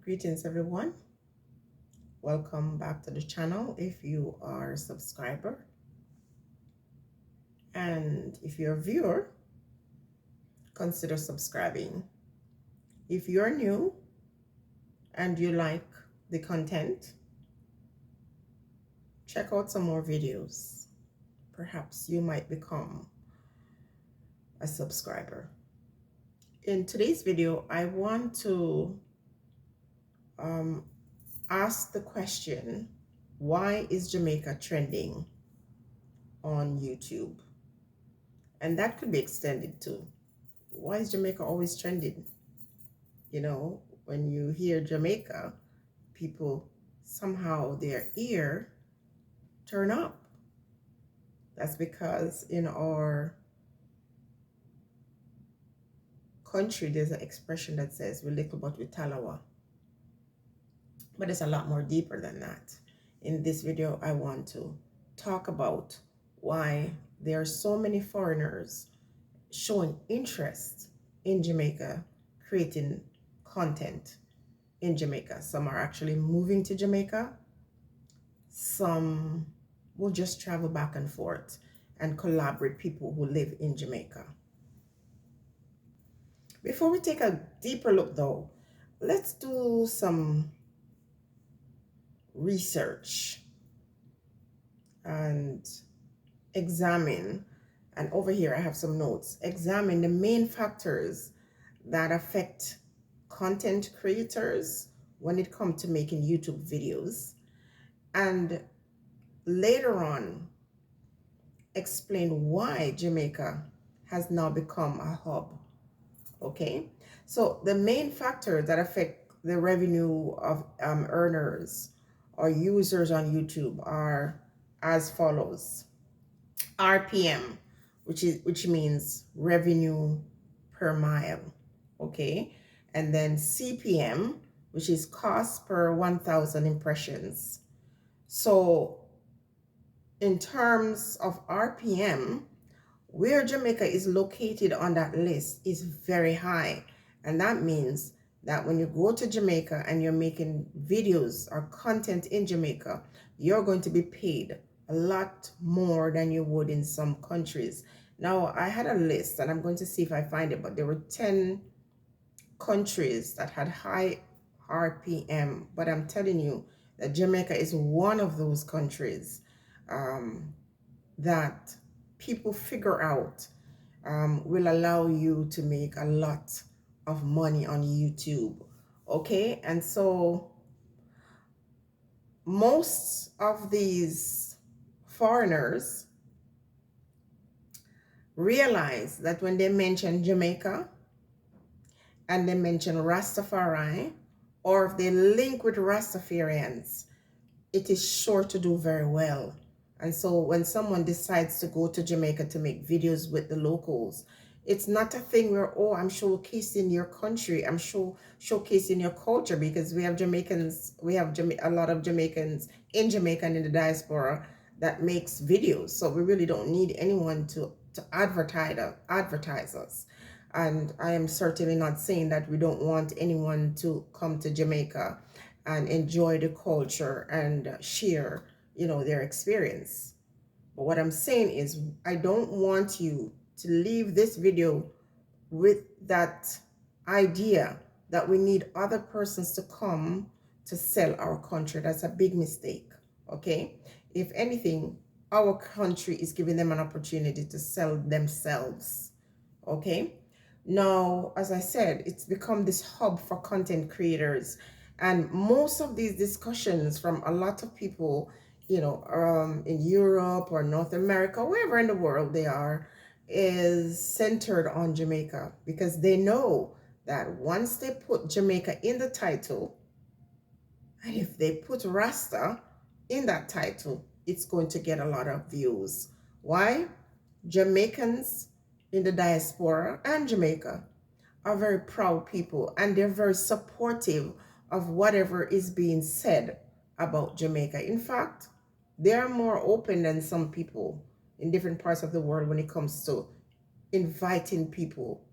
Greetings everyone. Welcome back to the channel if you are a subscriber. And if you're a viewer, consider subscribing. If you're new and you like the content, check out some more videos. Perhaps you might become a subscriber. In today's video, I want to ask the question, why is Jamaica trending on YouTube? And that could be extended to, why is Jamaica always trending? You know, when you hear Jamaica, people somehow their ear turn up. That's because in our country, there's an expression that says, we little but we talawa. But it's a lot more deeper than that. In this video, I want to talk about why there are so many foreigners showing interest in Jamaica, creating content in Jamaica. Some are actually moving to Jamaica. Some will just travel back and forth and collaborate with people who live in Jamaica. Before we take a deeper look though, let's do some research and examine, and over here I have some notes, examine the main factors that affect content creators when it comes to making YouTube videos, and later on explain why Jamaica has now become a hub. Okay, so the main factors that affect the revenue of earners or users on YouTube are as follows: RPM, which means revenue per mile, okay, and then CPM, which is cost per 1,000 impressions. So in terms of RPM, where Jamaica is located on that list is very high. And that means that when you go to Jamaica and you're making videos or content in Jamaica, you're going to be paid a lot more than you would in some countries. Now, I had a list and I'm going to see if I find it, but there were 10 countries that had high RPM. But I'm telling you that Jamaica is one of those countries that people figure out will allow you to make a lot of money on YouTube. Okay, and so most of these foreigners realize that when they mention Jamaica and they mention Rastafari, or if they link with Rastafarians, it is sure to do very well. And so when someone decides to go to Jamaica to make videos with the locals, it's not a thing where, oh, I'm showcasing your country, I'm showcasing your culture, because we have Jamaicans, we have a lot of Jamaicans in Jamaica and in the diaspora that makes videos. So we really don't need anyone to advertise us. And I am certainly not saying that we don't want anyone to come to Jamaica and enjoy the culture and share, their experience. But what I'm saying is, I don't want you to leave this video with that idea that we need other persons to come to sell our country. That's a big mistake, okay? If anything, our country is giving them an opportunity to sell themselves, okay? Now, as I said, it's become this hub for content creators. And most of these discussions from a lot of people, in Europe or North America, wherever in the world they are, is centered on Jamaica, because they know that once they put Jamaica in the title, and if they put Rasta in that title, it's going to get a lot of views. Why? Jamaicans in the diaspora and Jamaica are very proud people, and they're very supportive of whatever is being said about Jamaica. In fact, they are more open than some people in different parts of the world when it comes to inviting people,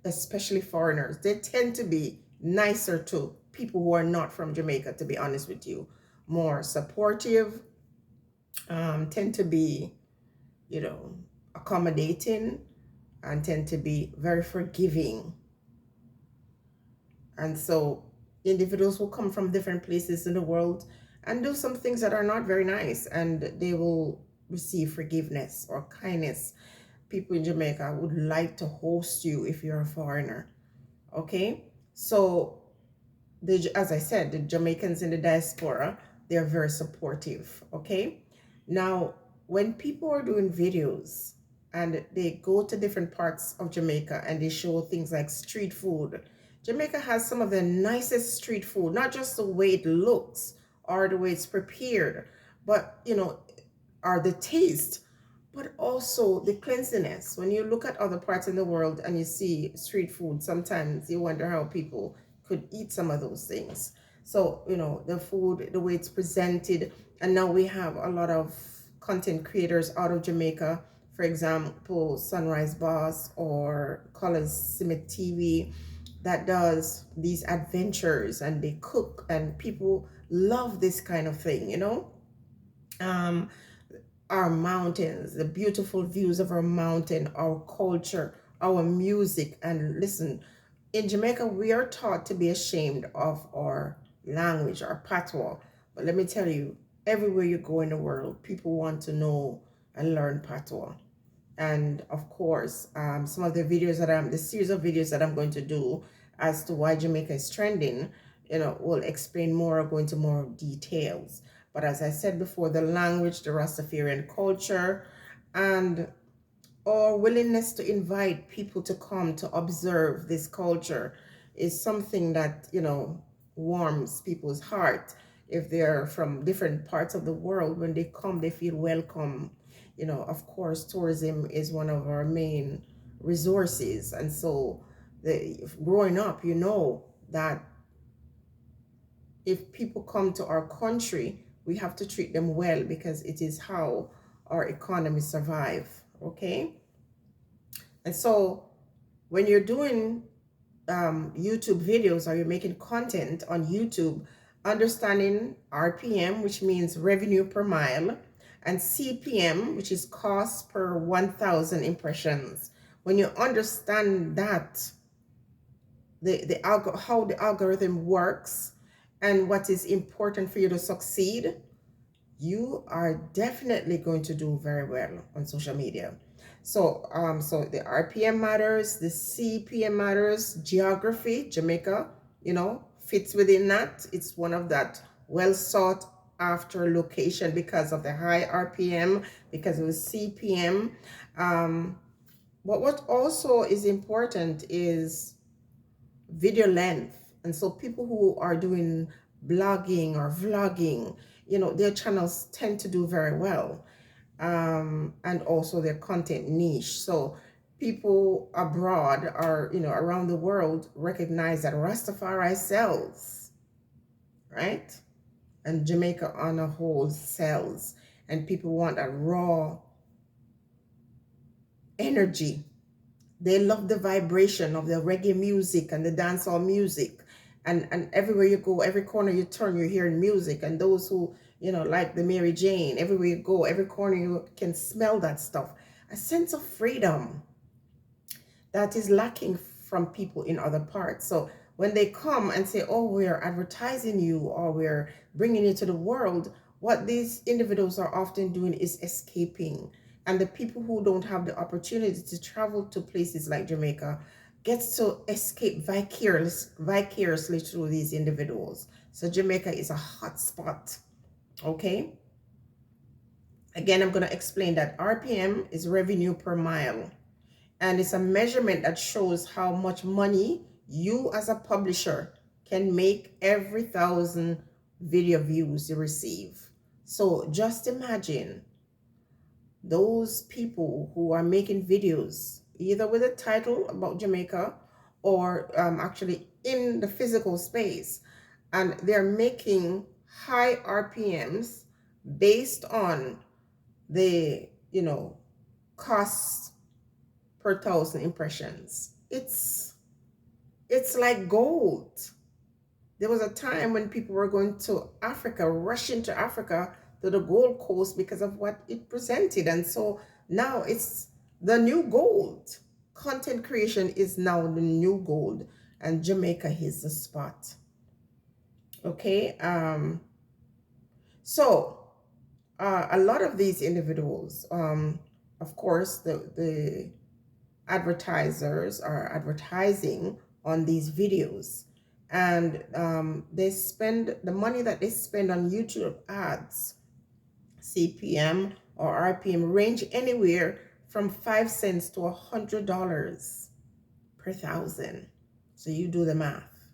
especially foreigners. They tend to be nicer to people who are not from Jamaica, to be honest with you, more supportive, tend to be, you know, accommodating, and tend to be very forgiving. And so individuals will come from different places in the world and do some things that are not very nice, and they will receive forgiveness or kindness. People in Jamaica would like to host you if you're a foreigner. Okay? So as I said, the Jamaicans in the diaspora, they're very supportive. Okay? Now, when people are doing videos and they go to different parts of Jamaica and they show things like street food, Jamaica has some of the nicest street food, not just the way it looks or the way it's prepared, but or the taste, but also the cleanliness. When you look at other parts in the world and you see street food, sometimes you wonder how people could eat some of those things. So, the food, the way it's presented, and now we have a lot of content creators out of Jamaica, for example, Sunrise Boss or Colors Simit TV, that does these adventures and they cook, and people love this kind of thing. Um, our mountains, the beautiful views of our mountain, our culture, our music. And listen, in Jamaica, we are taught to be ashamed of our language, our patois. But let me tell you, everywhere you go in the world, people want to know and learn patois. And of course, some of the series of videos that I'm going to do as to why Jamaica is trending, will explain more or go into more details. But as I said before, the language, the Rastafarian culture, and our willingness to invite people to come to observe this culture is something that, warms people's heart. If they're from different parts of the world, when they come, they feel welcome. Of course, tourism is one of our main resources. And so growing up, that if people come to our country, we have to treat them well, because it is how our economy survive. Okay? And so when you're doing YouTube videos, or you're making content on YouTube, understanding RPM, which means revenue per mile, and CPM, which is cost per 1,000 impressions. When you understand that, how the algorithm works and what is important for you to succeed, you are definitely going to do very well on social media. So the RPM matters, the CPM matters, geography, Jamaica, fits within that. It's one of that well sought after location because of the high RPM, because of the CPM. But what also is important is video length. And so people who are doing blogging or vlogging, their channels tend to do very well. And also their content niche. So people abroad, or around the world, recognize that Rastafari sells, right? And Jamaica on a whole sells. And people want a raw energy. They love the vibration of the reggae music and the dancehall music. And everywhere you go, every corner you turn, you're hearing music. And those who, like the Mary Jane, everywhere you go, every corner you can smell that stuff. A sense of freedom that is lacking from people in other parts. So when they come and say, oh, we're advertising you, or we're bringing you to the world, what these individuals are often doing is escaping. And the people who don't have the opportunity to travel to places like Jamaica gets to escape vicariously through these individuals. So Jamaica is a hot spot. Okay. Again, I'm going to explain that RPM is revenue per mile. And it's a measurement that shows how much money you as a publisher can make every 1,000 video views you receive. So just imagine those people who are making videos, either with a title about Jamaica, or actually in the physical space, and they're making high RPMs based on the, cost per 1,000 impressions. It's like gold. There was a time when people were going to Africa, rushing to Africa, to the Gold Coast, because of what it presented. And so now it's the new gold. Content creation is now the new gold, and Jamaica is the spot. Okay. So a lot of these individuals, of course, the advertisers are advertising on these videos, and they spend the money that they spend on YouTube ads, CPM or RPM, range anywhere from 5 cents to $100 per thousand. So you do the math.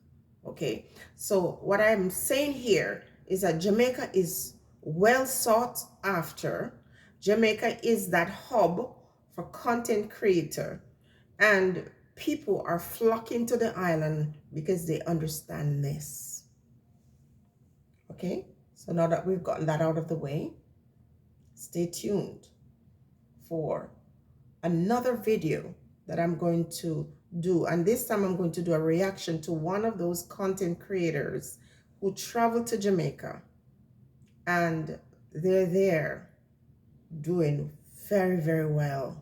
Okay, so what I'm saying here is that Jamaica is well sought after. Jamaica is that hub for content creator, and people are flocking to the island because they understand this. Okay, so now that we've gotten that out of the way, stay tuned for another video that I'm going to do. And this time I'm going to do a reaction to one of those content creators who traveled to Jamaica, and they're there doing very, very well.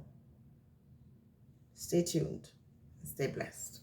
Stay tuned. Stay blessed.